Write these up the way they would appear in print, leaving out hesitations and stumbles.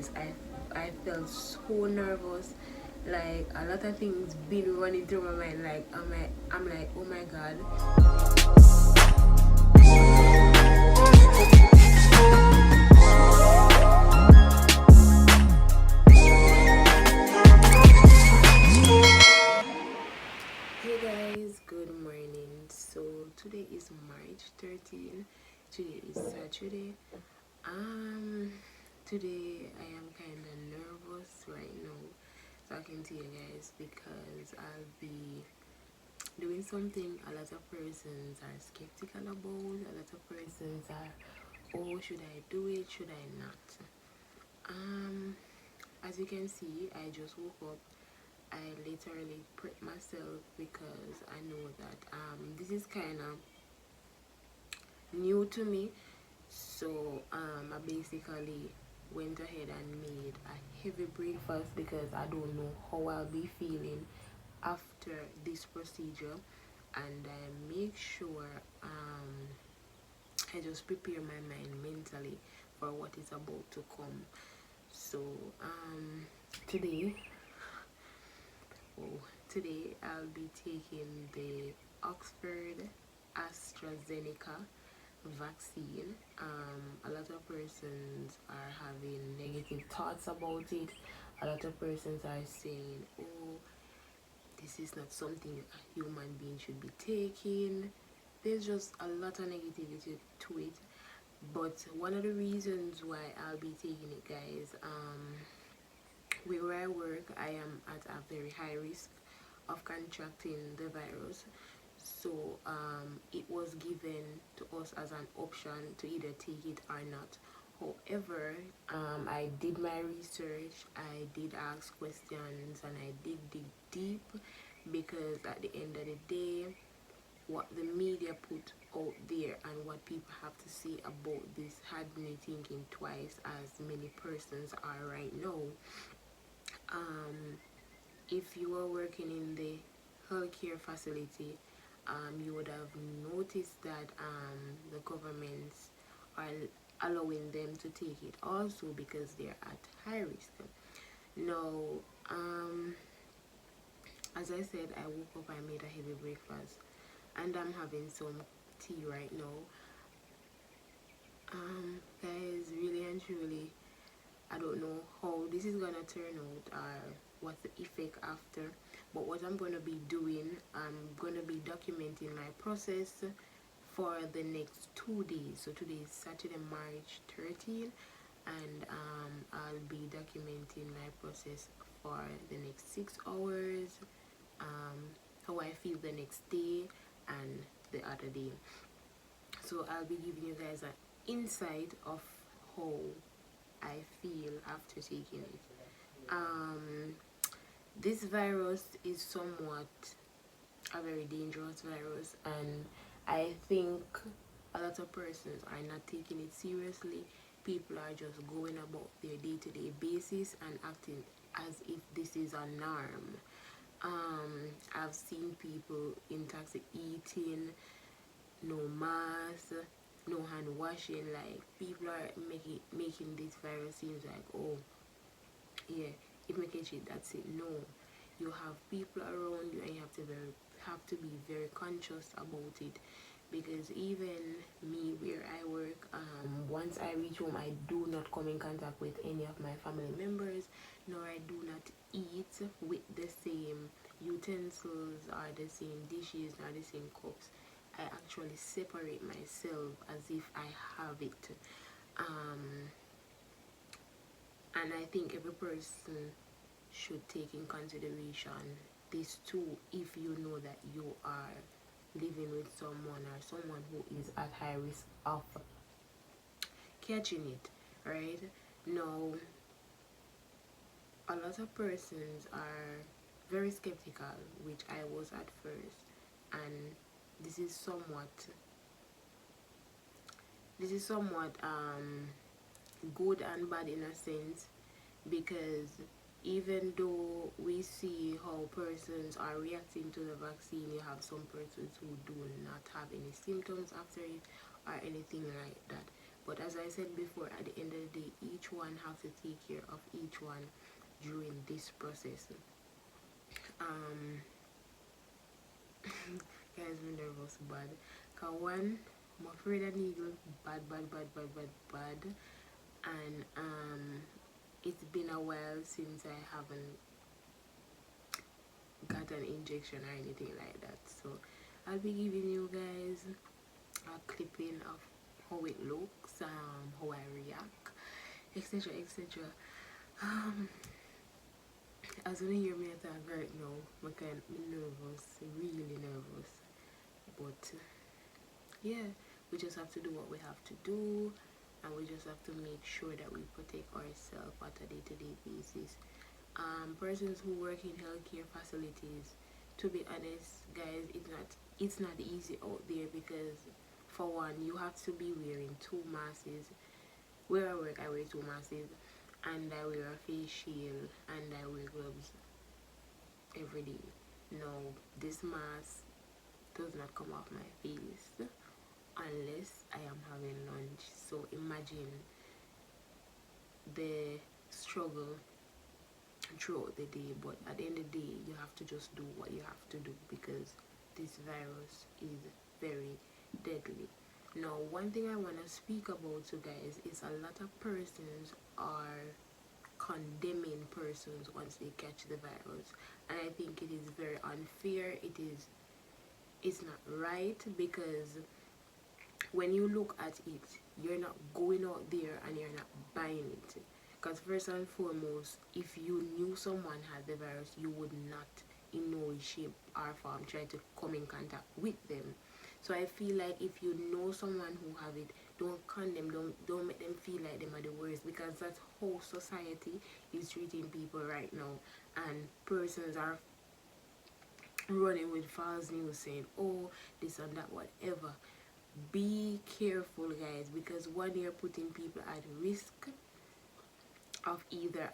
guys, I felt so nervous. Like a lot of things been running through my mind. Like I'm like, oh my god. Hey guys, good morning. So today is March 13. Today is Saturday. Um, Today I am kind of nervous right now talking to you guys because I'll be doing something a lot of persons are skeptical about. A lot of persons are, oh, should I do it? Should I not? Um, as you can see, I just woke up. I literally prepped myself because I know that this is kind of new to me. So I basically went ahead and made a heavy breakfast because I don't know how I'll be feeling after this procedure, and I make sure I just prepare my mind mentally for what is about to come. So today, oh, today I'll be taking the Oxford Astrazeneca vaccine. A lot of persons are having negative thoughts about it. A lot of persons are saying, oh, this is not something a human being should be taking. There's just a lot of negativity to it. But one of the reasons why I'll be taking it, guys, where I work, I am at a very high risk of contracting the virus. So it was given to us as an option to either take it or not. However, I did my research, I did ask questions, and I did dig deep because at the end of the day, what the media put out there and what people have to say about this had me thinking twice, as many persons are right now. Um, if you are working in the healthcare facility, you would have noticed that the governments are allowing them to take it also because they're at high risk. Now, um, as I said, I woke up, I made a heavy breakfast, and I'm having some tea right now. Guys, really and truly, I don't know how this is gonna turn out or what's the effect after, but what I'm gonna be doing, I'm gonna be documenting my process for the next 2 days. So today is Saturday, March 13th, and I'll be documenting my process for the next 6 hours, how I feel the next day and the other day. So I'll be giving you guys an insight of how I feel after taking it. Um, this virus is somewhat a very dangerous virus, and I think a lot of persons are not taking it seriously. People are just going about their day-to-day basis and acting as if this is a norm. I've seen people intoxic eating, no mask, no hand washing. Like people are making this virus seems like, oh yeah, it may catch it, that's it. No, you have people around you and you have to be very conscious about it, because even me where I work, once I reach home, I do not come in contact with any of my family members, nor I do not eat with the same utensils or the same dishes or the same cups. I actually separate myself as if I have it. um, and I think every person should take in consideration this too, if you know that you are living with someone or someone who is at high risk of catching it, right? Now, a lot of persons are very skeptical, which I was at first, and this is somewhat good and bad in a sense, because even though we see how persons are reacting to the vaccine, you have some persons who do not have any symptoms after it or anything like that. But as I said before, at the end of the day, each one have to take care of each one during this process. Guys, me nervous bad. Cause one, I'm afraid of needle bad, and it's been a while since I haven't got an injection or anything like that. So I'll be giving you guys a clipping of how it looks, how I react, etc, etc. Um, as you hear me attack right now, I'm nervous, really nervous. But yeah, we just have to do what we have to do, and we just have to make sure that we protect ourselves at a day-to-day basis. Persons who work in healthcare facilities, to be honest, guys, it's not easy out there, because for one, you have to be wearing two masks. Where I work, I wear two masks, and I wear a face shield, and I wear gloves every day. Now, this mask does not come off my face unless I am having lunch. So imagine the struggle throughout the day, but at the end of the day, you have to just do what you have to do, because this virus is very deadly. Now, one thing I want to speak about, you guys, is a lot of persons are condemning persons once they catch the virus, and I think it is very unfair. It's not right, because when you look at it, you're not going out there and you're not buying it. Because first and foremost, if you knew someone had the virus, you would not in no way, shape or form try to come in contact with them. So I feel like if you know someone who have it, don't condemn, don't make them feel like them are the worst, because that's how society is treating people right now. And persons are running with false news saying, oh, this and that, whatever. Be careful, guys, because one, you're putting people at risk of either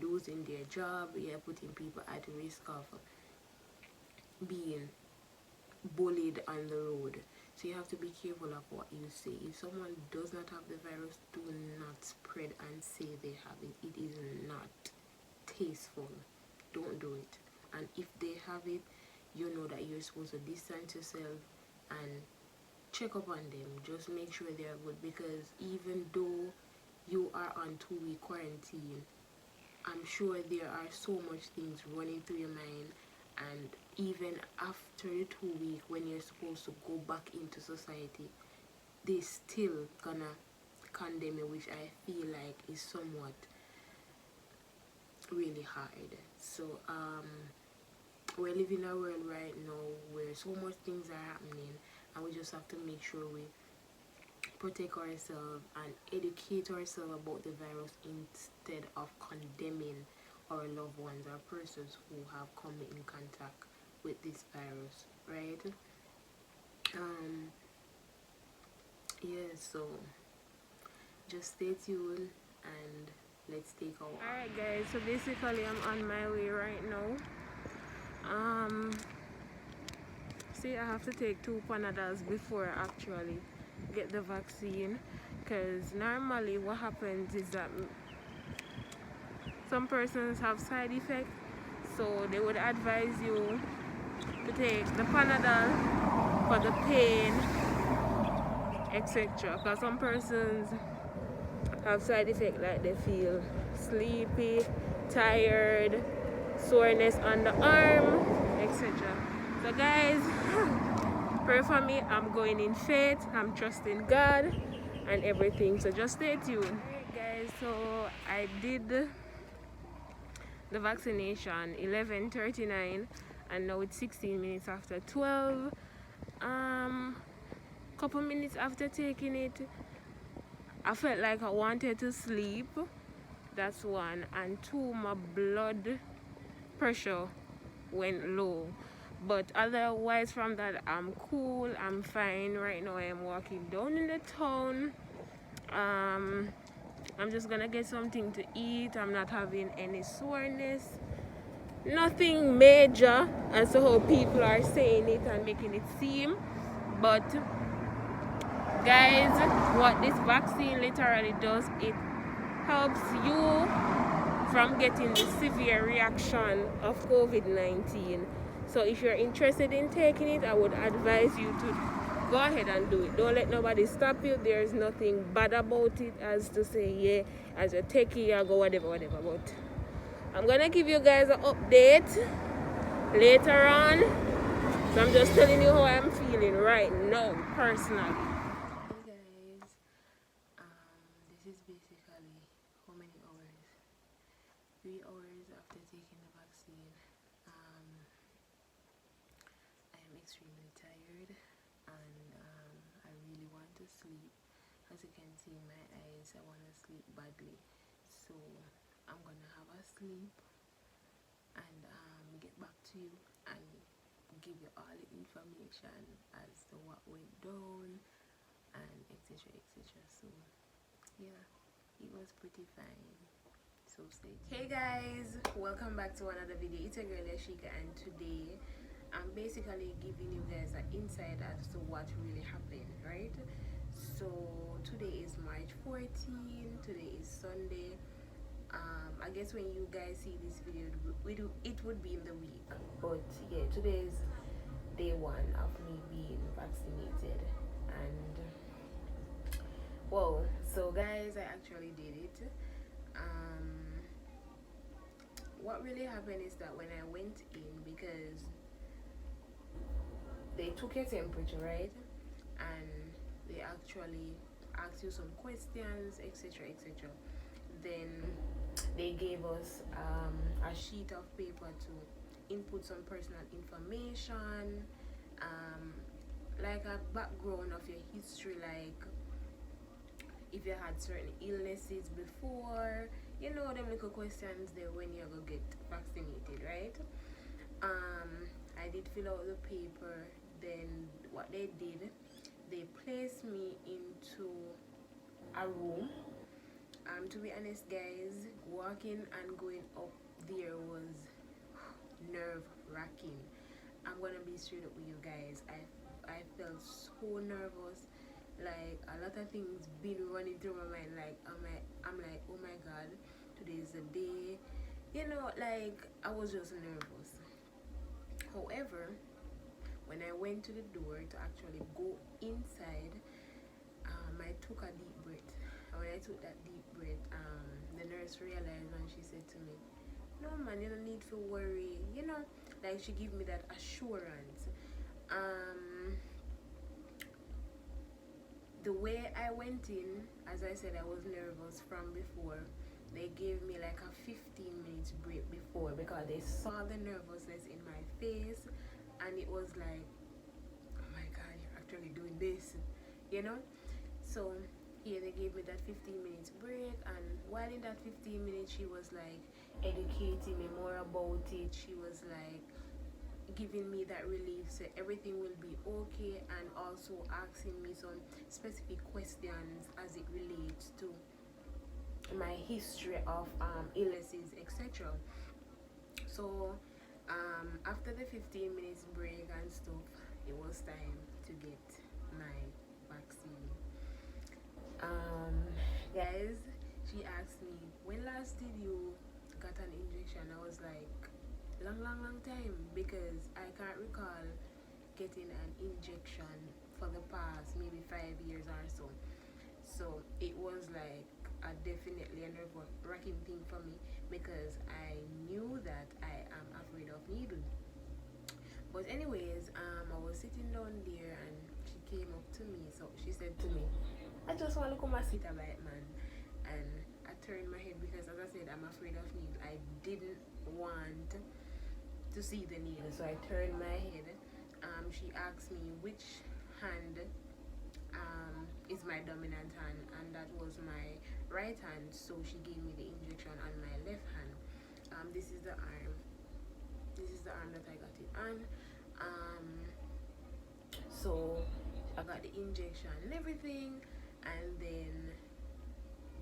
losing their job, you're putting people at risk of being bullied on the road. So you have to be careful of what you say. If someone does not have the virus, do not spread and say they have it. It is not tasteful. Don't do it. And if they have it, you know that you're supposed to distance yourself and check up on them. Just make sure they are good, because even though you are on 2-week quarantine, I'm sure there are so much things running through your mind, and even after the 2 week, when you're supposed to go back into society, they still gonna condemn you, which I feel like is somewhat really hard. So we're living in a world right now where so much things are happening, and we just have to make sure we protect ourselves and educate ourselves about the virus, instead of condemning our loved ones or persons who have come in contact with this virus, right? Yeah, so just stay tuned and let's take a walk. Alright guys, so basically I'm on my way right now. See, I have to take 2 Panadols before I actually get the vaccine, because normally what happens is that some persons have side effects, so they would advise you to take the Panadol for the pain, etc. Because some persons have side effects like they feel sleepy, tired, soreness on the arm, etc. So guys, pray for me. I'm going in faith, I'm trusting God and everything, so just stay tuned. Alright guys, so I did the vaccination 11:39, and now it's 16 minutes after 12. Couple minutes after taking it, I felt like I wanted to sleep. That's one. And two, my blood pressure went low. But otherwise from that, I'm cool, I'm fine. Right now I am walking down in the town. I'm just gonna get something to eat. I'm not having any soreness, nothing major as to how people are saying it and making it seem, but Guys, what this vaccine literally does, it helps you from getting the severe reaction of COVID-19. So if you're interested in taking it, I would advise you to go ahead and do it. Don't let nobody stop you. There's nothing bad about it as to say, yeah, as a techie, I go whatever. But I'm gonna give you guys an update later on. So I'm just telling you how I'm feeling right now, personally. Hey guys, this is basically how many hours? 3 hours after taking the vaccine. I am extremely tired and I really want to sleep. As you can see in my eyes, I want to sleep badly. So I'm gonna have a sleep and get back to you and give you all the information as to what went down and etc. So yeah, it was pretty fine. So stay tuned. Hey guys, welcome back to another video. It's your girl Yashika, and today I'm basically giving you guys an insight as to what really happened, right? So today is March 14, today is Sunday. I guess when you guys see this video, it would be in the week, but yeah, today is day 1 of me being vaccinated. And whoa, so guys, I actually did it. What really happened is that when I went in, because they took your temperature, right, and they actually asked you some questions, etc. Then they gave us a sheet of paper to input some personal information, like a background of your history, like if you had certain illnesses before, you know, them little questions there when you go get vaccinated, right? I did fill out the paper. Then what they did, they placed me into a room. To be honest guys, walking and going up there was nerve-wracking. I'm gonna be straight up with you guys. I felt so nervous. Like a lot of things been running through my mind. Like I'm like, oh my god, today's the day. You know, like I was just nervous. However, when I went to the door to actually go inside, I took a deep breath. And when I took that deep breath, the nurse realized and she said to me, "No man, you don't need to worry." You know, like she gave me that assurance. The way I went in, as I said, I was nervous from before. They gave me like a 15 minutes break before because they saw the nervousness in my face, and it was like, oh my god, you're actually doing this, you know. So here they gave me that 15 minutes break, and while in that 15 minutes she was like educating me more about it. She was like giving me that relief, so everything will be okay, and also asking me some specific questions as it relates to my history of illnesses, etc. So after the 15 minutes break and stuff, it was time to get my vaccine. Guys, she asked me, when last did you got an injection? I was like, long time, because I can't recall getting an injection for the past maybe 5 years or so. So it was like definitely a nerve-wracking thing for me, because I knew that I am afraid of needles. But anyways, I was sitting down there and she came up to me. So she said to me, "I just want to come and sit about it, man." And I turned my head because, as I said, I'm afraid of needles. I didn't want to see the needle, so I turned my head. She asked me which hand is my dominant hand, and that was my right hand. So she gave me the injection on my left hand. This is the arm. This is the arm that I got it on. So I got the injection and everything, and then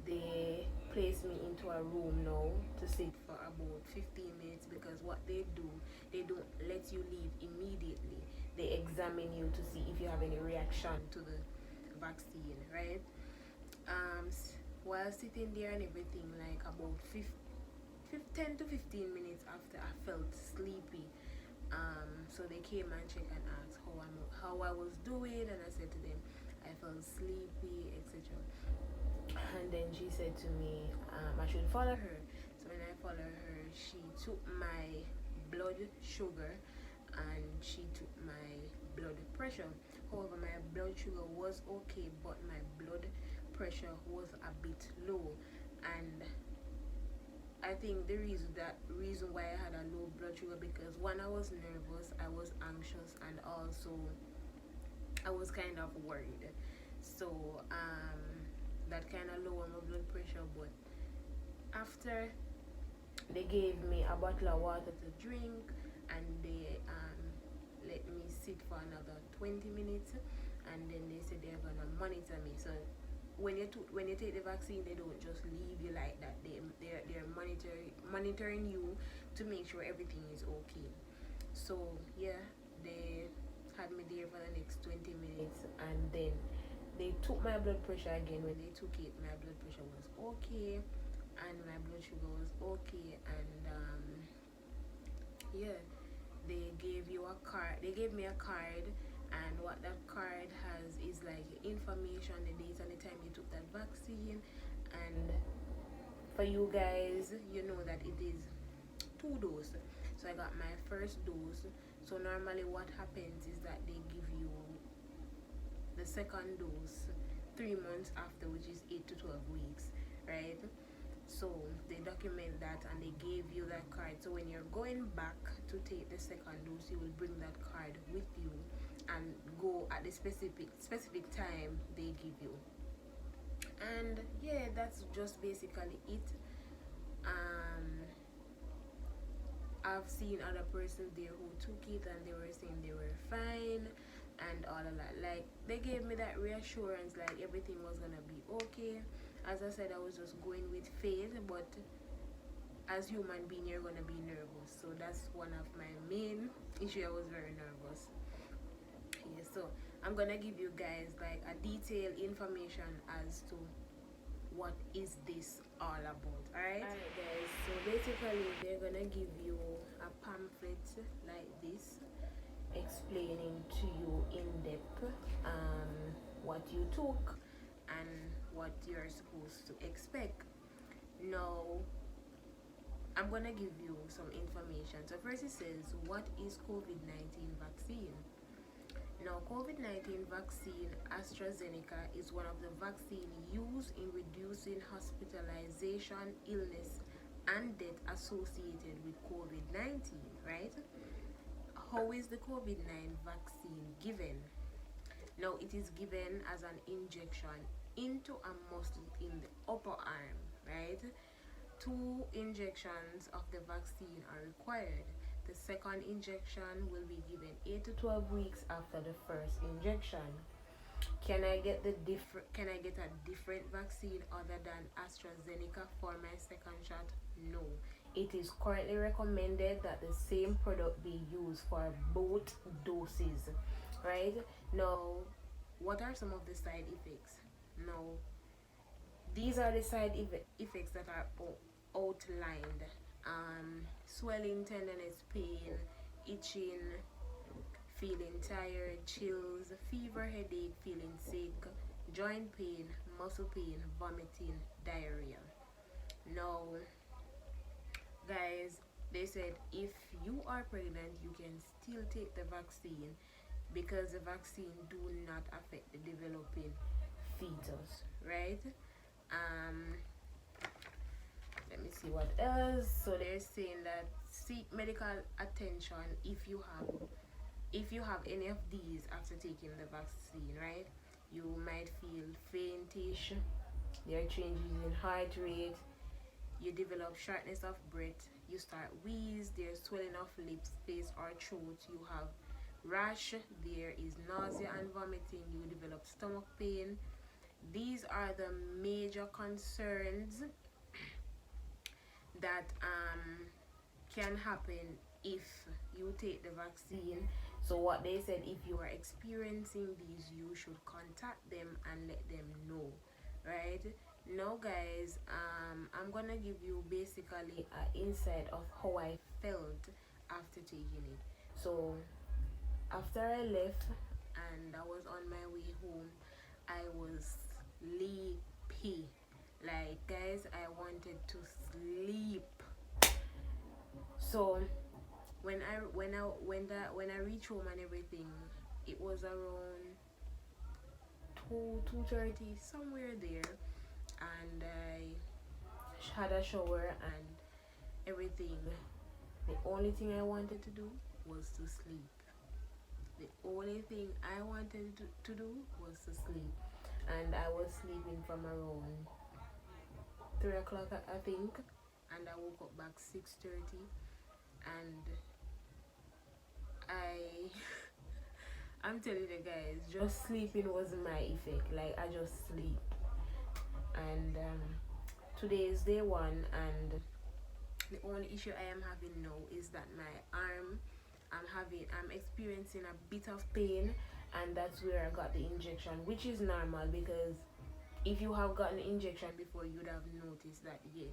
they placed me into a room now to sit for about 15 minutes, because what they do, they don't let you leave immediately. They examine you to see if you have any reaction to the vaccine, right? While sitting there and everything, like about 10 to 15 minutes after, I felt sleepy. So they came and checked and asked how I was doing, and I said to them I felt sleepy, etc. And then she said to me, I should follow her. So when I followed her, she took my blood sugar and she took my blood pressure. However, my blood sugar was okay, but my blood pressure was a bit low. And I think the reason why I had a low blood sugar, because one, I was nervous, I was anxious, and also I was kind of worried. So that kind of lowered my blood pressure. But after they gave me a bottle of water to drink, and they let me sit for another 20 minutes, and then they said they're gonna monitor me. So when you take the vaccine, they don't just leave you like that. They're monitoring you to make sure everything is okay. So yeah, they had me there for the next 20 minutes, and then they took my blood pressure again. When they took it, my blood pressure was okay, and my blood sugar was okay, and yeah, they gave you a card. They gave me a card, and what that card has is like information, the date and the time you took that vaccine. And for you guys, you know that it is 2 doses. So I got my first dose. So normally what happens is that they give you the second dose 3 months after, which is 8 to 12 weeks, right? So they document that and they gave you that card. So when you're going back to take the second dose, you will bring that card with you and go at the specific time they give you. And yeah, that's just basically it. I've seen other persons there who took it and they were saying they were fine and all of that. Like, they gave me that reassurance, like everything was gonna be okay. As I said, I was just going with faith, but as human being, you're gonna be nervous. So that's one of my main issue. I was very nervous. Yeah, so I'm gonna give you guys like a detailed information as to what is this all about. Alright guys, so basically they're gonna give you a pamphlet like this explaining to you in depth what you took and what you're supposed to expect. Now I'm gonna give you some information. So first it says, what is COVID-19 vaccine? Now, COVID-19 vaccine, Astrazeneca, is one of the vaccines used in reducing hospitalization, illness, and death associated with COVID-19, right? How is the COVID-19 vaccine given? Now, it is given as an injection into a muscle in the upper arm, right? 2 injections of the vaccine are required. The second injection will be given 8 to 12 weeks after the first injection. Can I get a different vaccine other than AstraZeneca for my second shot? No. It is currently recommended that the same product be used for both doses, right? Now, what are some of the side effects? Now, these are the side effects that are outlined. Swelling, tenderness, pain, itching, feeling tired, chills, fever, headache, feeling sick, joint pain, muscle pain, vomiting, diarrhea. Now, guys, they said if you are pregnant, you can still take the vaccine because the vaccine do not affect the developing fetus, right? Let me see what else. So they're saying that seek medical attention if you have any of these after taking the vaccine, right? You might feel faintish, there are changes in heart rate, you develop shortness of breath, you start wheeze, there's swelling of lips, face or throat, you have rash, there is nausea and vomiting, you develop stomach pain. These are the major concerns that can happen if you take the vaccine. So what they said, if you are experiencing these, you should contact them and let them know, right? Now guys, I'm gonna give you basically an insight of how I felt after taking it. So after I left and I was on my way home, I was sleepy. Like guys, I wanted to sleep. So when I reached home and everything, it was around 2:30 somewhere there, and I had a shower and everything. The only thing I wanted to do was to sleep. The only thing I wanted to do was to sleep, and I was sleeping from around 3 o'clock, I think, and I woke up back 6:30, and I I'm telling you guys, just sleeping was my effect. Like I just sleep, and today is day one, and the only issue I am having now is that my arm, I'm experiencing a bit of pain, and that's where I got the injection, which is normal because if you have gotten the injection before, you'd have noticed that yeah,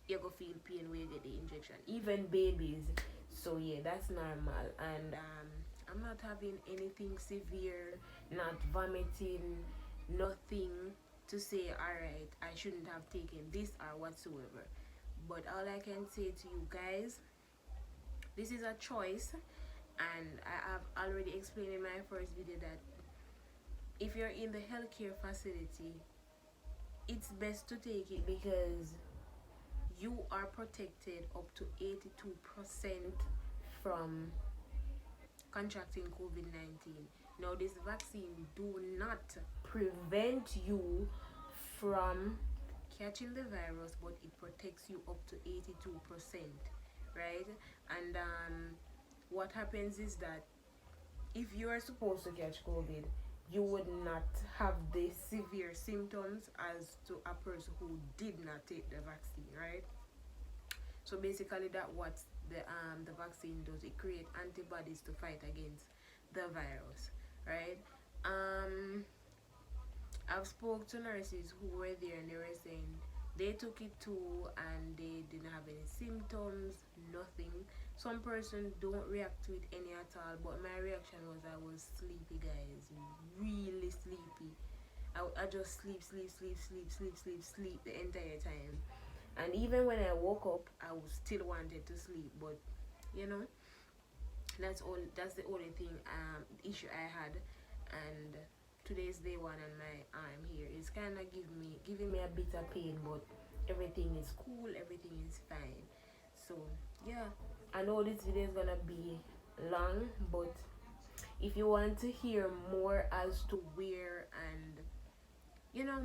you're gonna feel pain when you get the injection, even babies. So yeah, that's normal, and I'm not having anything severe, not vomiting, nothing to say alright, I shouldn't have taken this or whatsoever. But all I can say to you guys, this is a choice, and I have already explained in my first video that if you're in the healthcare facility, it's best to take it because you are protected up to 82% from contracting COVID-19. Now this vaccine do not prevent you from catching the virus, but it protects you up to 82%, right? And what happens is that if you are supposed to catch COVID, you would not have the severe symptoms as to a person who did not take the vaccine, right? So basically that what the vaccine does, it creates antibodies to fight against the virus, right? I've spoke to nurses who were there, and they were saying they took it too and they didn't have any symptoms, nothing. Some persons don't react to it any at all, but my reaction was I was sleepy, guys, really sleepy. I just sleep the entire time, and even when I woke up I was still wanted to sleep. But you know, that's the only thing issue I had. And today's day one, and my arm here is kind of giving me a bit of pain, but everything is cool, everything is fine. So yeah, I know this video is gonna be long, but if you want to hear more as to where and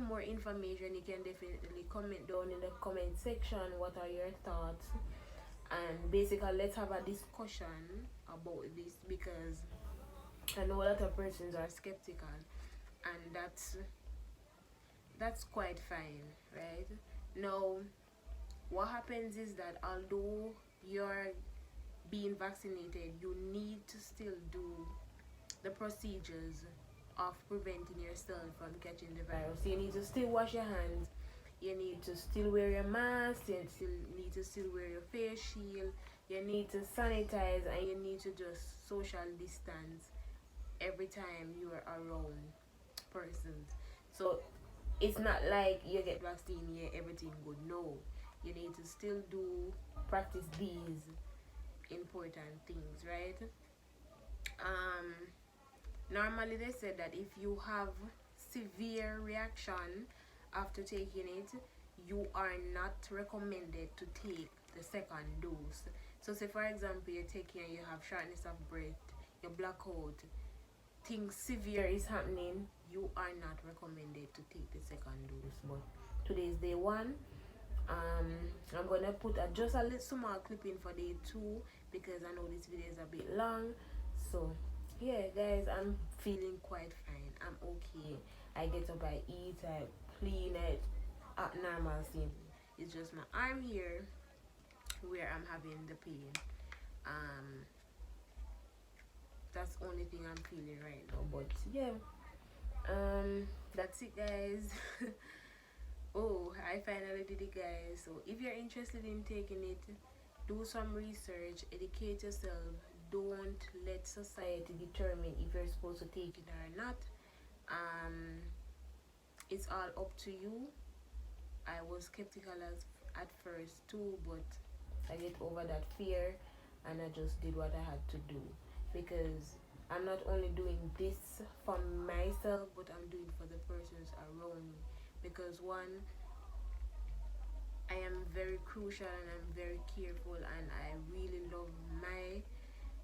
more information, you can definitely comment down in the comment section what are your thoughts, and basically let's have a discussion about this, because I know a lot of persons are skeptical, and that's quite fine, right? Now what happens is that although you're being vaccinated, you need to still do the procedures of preventing yourself from catching the virus. You need to still wash your hands, you need to still wear your mask, you need to still wear your face shield, you need to sanitize, and you need to just social distance every time you are around persons. So it's not like you get vaccine, yeah, everything good. No, you need to still practice these important things, right? Normally they said that if you have severe reaction after taking it, you are not recommended to take the second dose. So say for example you're taking and you have shortness of breath, you black out, things severe is happening, you are not recommended to take the second dose. But today's day one. I'm gonna put just a little small clipping for day two because I know this video is a bit long. So yeah guys, I'm feeling quite fine, I'm okay. I get up, I eat, I clean, I act normal thing. It's just my arm here where I'm having the pain. that's the only thing I'm feeling right now. But yeah, that's it, guys. Oh, I finally did it, guys. So if you're interested in taking it, do some research, educate yourself. Don't let society determine if you're supposed to take it or not. um it's all up to you. I was skeptical at first too, but I get over that fear and I just did what I had to do, because I'm not only doing this for myself, but I'm doing for the persons around me. Because one, I am very crucial and I'm very careful, and I really love my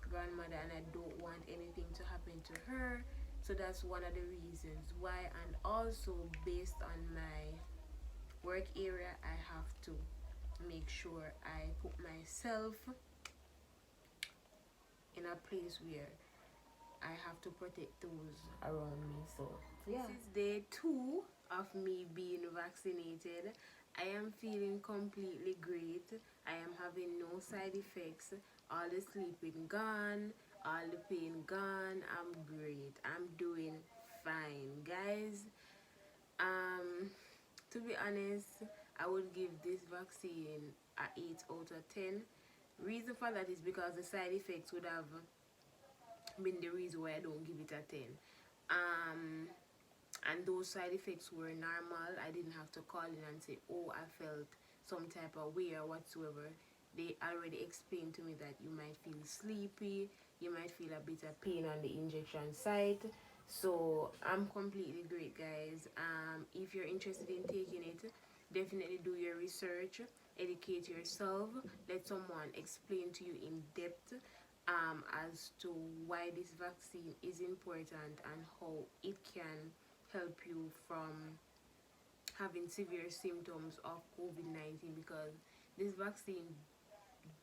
grandmother and I don't want anything to happen to her. So that's one of the reasons why. And also, based on my work area, I have to make sure I put myself in a place where I have to protect those around me. So yeah, this is day 2 of me being vaccinated. I am feeling completely great. I am having no side effects. All the sleeping gone, all the pain gone. I'm great. I'm doing fine, guys. Um, to be honest, I would give this vaccine a 8 out of 10. Reason for that is because the side effects would have been the reason why I don't give it a 10. Um, and those side effects were normal. I didn't have to call in and say, oh, I felt some type of way or whatsoever. They already explained to me that you might feel sleepy, you might feel a bit of pain on the injection site. So I'm completely great, guys. If you're interested in taking it, definitely do your research, educate yourself, let someone explain to you in depth as to why this vaccine is important and how it can help you from having severe symptoms of COVID-19, because this vaccine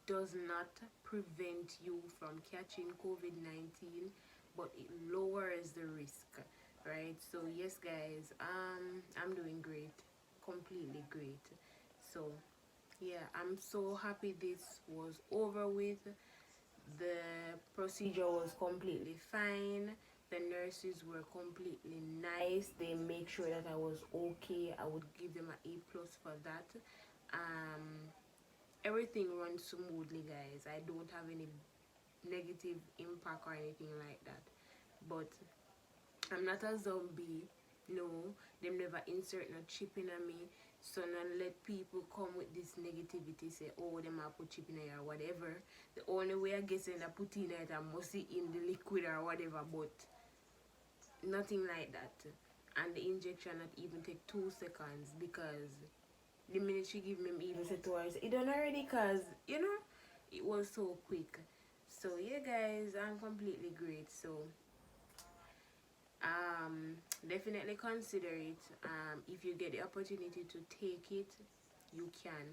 does not prevent you from catching COVID-19, but it lowers the risk, right? So yes, guys, I'm doing great, completely great. So yeah, I'm so happy this was over with. The procedure was completely fine. The nurses were completely nice. They make sure that I was okay. I would give them an A plus for that. um Everything runs smoothly, guys. I don't have any negative impact or anything like that. But I'm not a zombie. No, them never insert no chip in me. So not let people come with this negativity, say, oh, them a put chip in it or whatever. The only way I guess I put in it, I must see in the liquid or whatever, but nothing like that. And the injection not even take 2 seconds, because the minute she give me even said to her, it done already, cause it was so quick. So yeah, guys, I'm completely great. So definitely consider it. If you get the opportunity to take it, you can.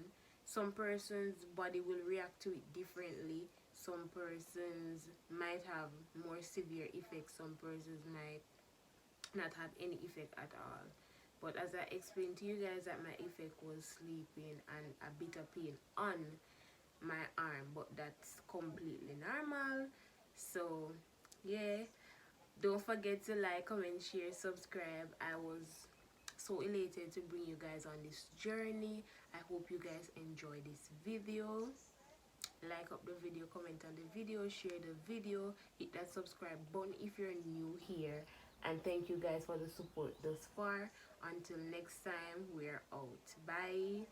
Some persons body will react to it differently. Some persons might have more severe effects, some persons might not have any effect at all. But as I explained to you guys, that my effect was sleeping and a bit of pain on my arm, but that's completely normal. So yeah, don't forget to like, comment, share, subscribe. I was so elated to bring you guys on this journey. I hope you guys enjoy this video. Like up the video, comment on the video, share the video, hit that subscribe button if you're new here. And thank you guys for the support thus far. Until next time, we're out. Bye.